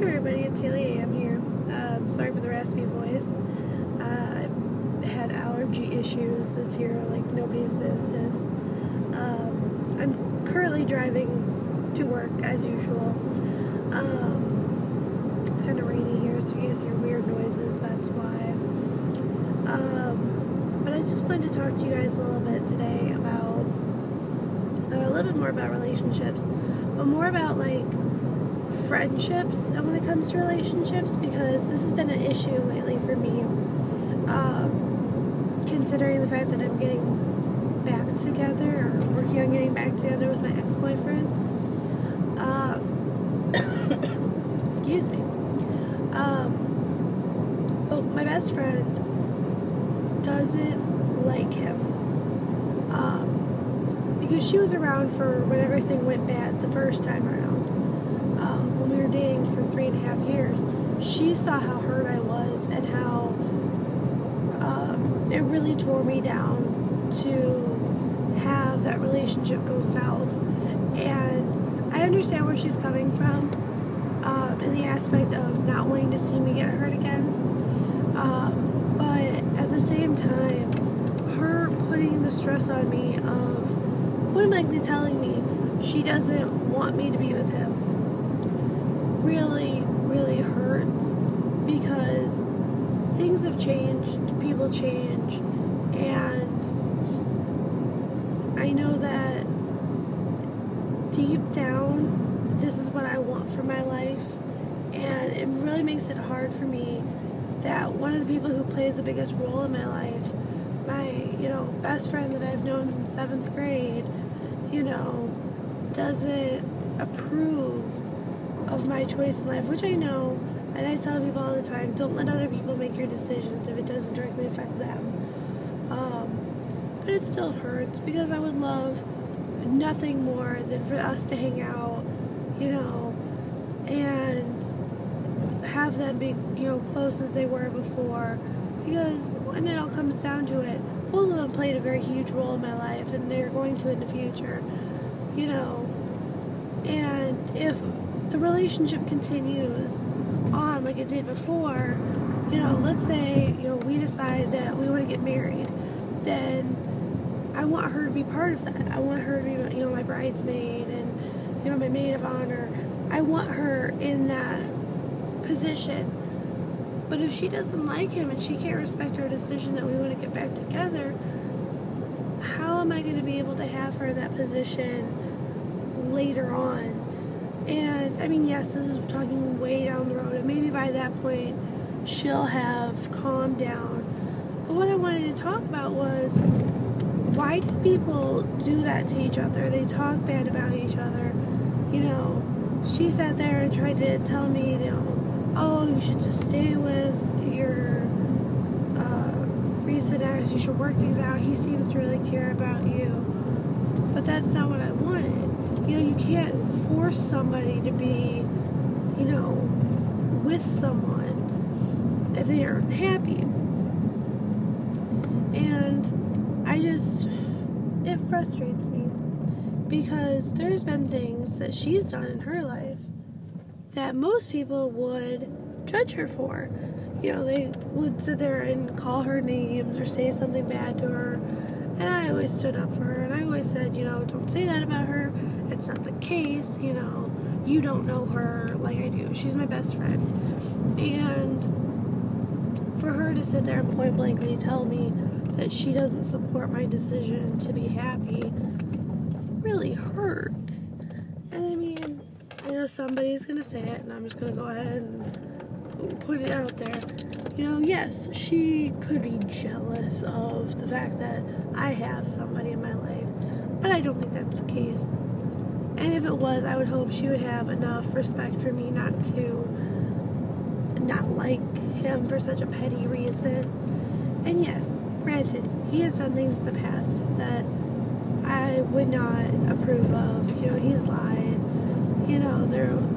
Hey everybody, it's Haley A. I'm here. Sorry for the raspy voice. I've had allergy issues this year like nobody's business. I'm currently driving to work as usual. It's kind of rainy here, so you guys hear weird noises, that's why. But I just wanted to talk to you guys a little bit today about a little bit more about relationships, but more about like friendships and when it comes to relationships, because this has been an issue lately for me, considering the fact that I'm getting back together or working on getting back together with my ex-boyfriend. Excuse me. But my best friend doesn't like him, because she was around for when everything went bad the first time around. When we were dating for 3.5 years, she saw how hurt I was and how it really tore me down to have that relationship go south. And I understand where she's coming from, in the aspect of not wanting to see me get hurt again. But at the same time, her putting the stress on me of point blankly telling me she doesn't want me to be with him really, really hurts, because things have changed, people change, and I know that deep down this is what I want for my life, and it really makes it hard for me that one of the people who plays the biggest role in my life, my, best friend that I've known since 7th grade, doesn't approve of my choice in life, which I know, and I tell people all the time, don't let other people make your decisions if it doesn't directly affect them. But it still hurts, because I would love nothing more than for us to hang out, and have them be, close as they were before, because when it all comes down to it, both of them played a very huge role in my life, and they're going to in the future, and if the relationship continues on like it did before, let's say, we decide that we want to get married, then I want her to be part of that. I want her to be, my bridesmaid and, my maid of honor. I want her in that position. But if she doesn't like him and she can't respect our decision that we want to get back together, how am I going to be able to have her in that position later on? And, I mean, yes, this is talking way down the road, and maybe by that point, she'll have calmed down. But what I wanted to talk about was, why do people do that to each other? They talk bad about each other. She sat there and tried to tell me, oh, you should just stay with your recent ex, you should work things out, he seems to really care about you. But that's not what I wanted. You can't force somebody to be, with someone if they aren't happy. And it frustrates me, because there's been things that she's done in her life that most people would judge her for. They would sit there and call her names or say something bad to her, and I always stood up for her, and I always said, don't say that about her. It's not the case, you don't know her like I do. She's my best friend. And for her to sit there and point blankly tell me that she doesn't support my decision to be happy really hurts. And I mean, I know somebody's gonna say it, and I'm just gonna go ahead and put it out there. Yes, she could be jealous of the fact that I have somebody in my life, but I don't think that's the case. And if it was, I would hope she would have enough respect for me not like him for such a petty reason. And yes, granted, he has done things in the past that I would not approve of. He's lied.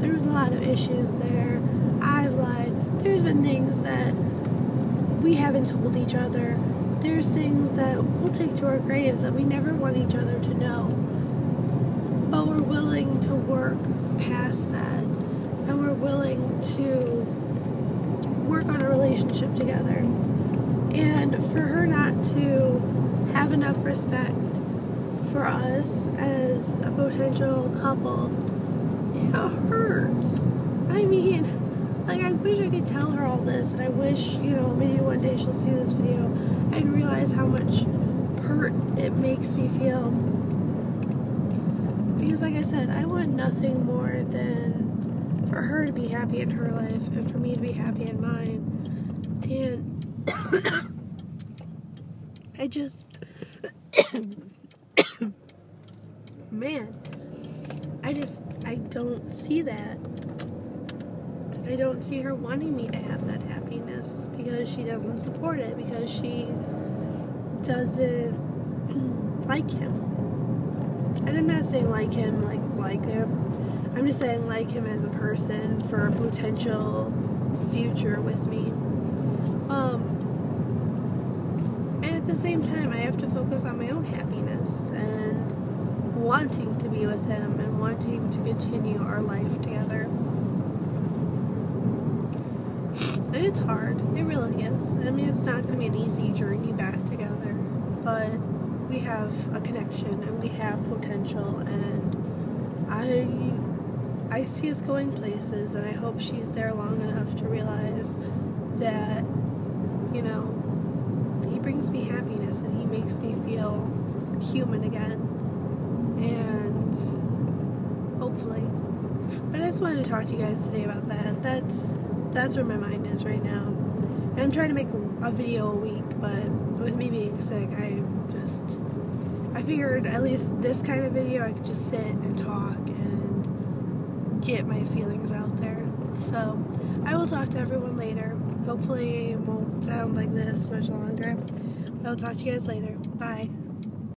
There was a lot of issues there. I've lied. There's been things that we haven't told each other. There's things that we'll take to our graves that we never want each other to know. But we're willing to work past that, and we're willing to work on a relationship together. And for her not to have enough respect for us as a potential couple, it hurts. I mean, like, I wish I could tell her all this, and I wish, maybe one day she'll see this video and realize how much hurt it makes me feel. Because, like I said, I want nothing more than for her to be happy in her life and for me to be happy in mine. And I just, man, I don't see that. I don't see her wanting me to have that happiness because she doesn't support it, because she doesn't like him. And I'm not saying like him, like him. I'm just saying like him as a person for a potential future with me. And at the same time, I have to focus on my own happiness and wanting to be with him and wanting to continue our life together. And it's hard. It really is. I mean, it's not going to be an easy journey back together, but we have a connection and we have potential, and I see us going places, and I hope she's there long enough to realize that, he brings me happiness and he makes me feel human again, and hopefully. But I just wanted to talk to you guys today about that. That's where my mind is right now. And I'm trying to make a video a week, but with me being sick, I figured at least this kind of video I could just sit and talk and get my feelings out there. So I will talk to everyone later. Hopefully it won't sound like this much longer. I'll talk to you guys later. Bye.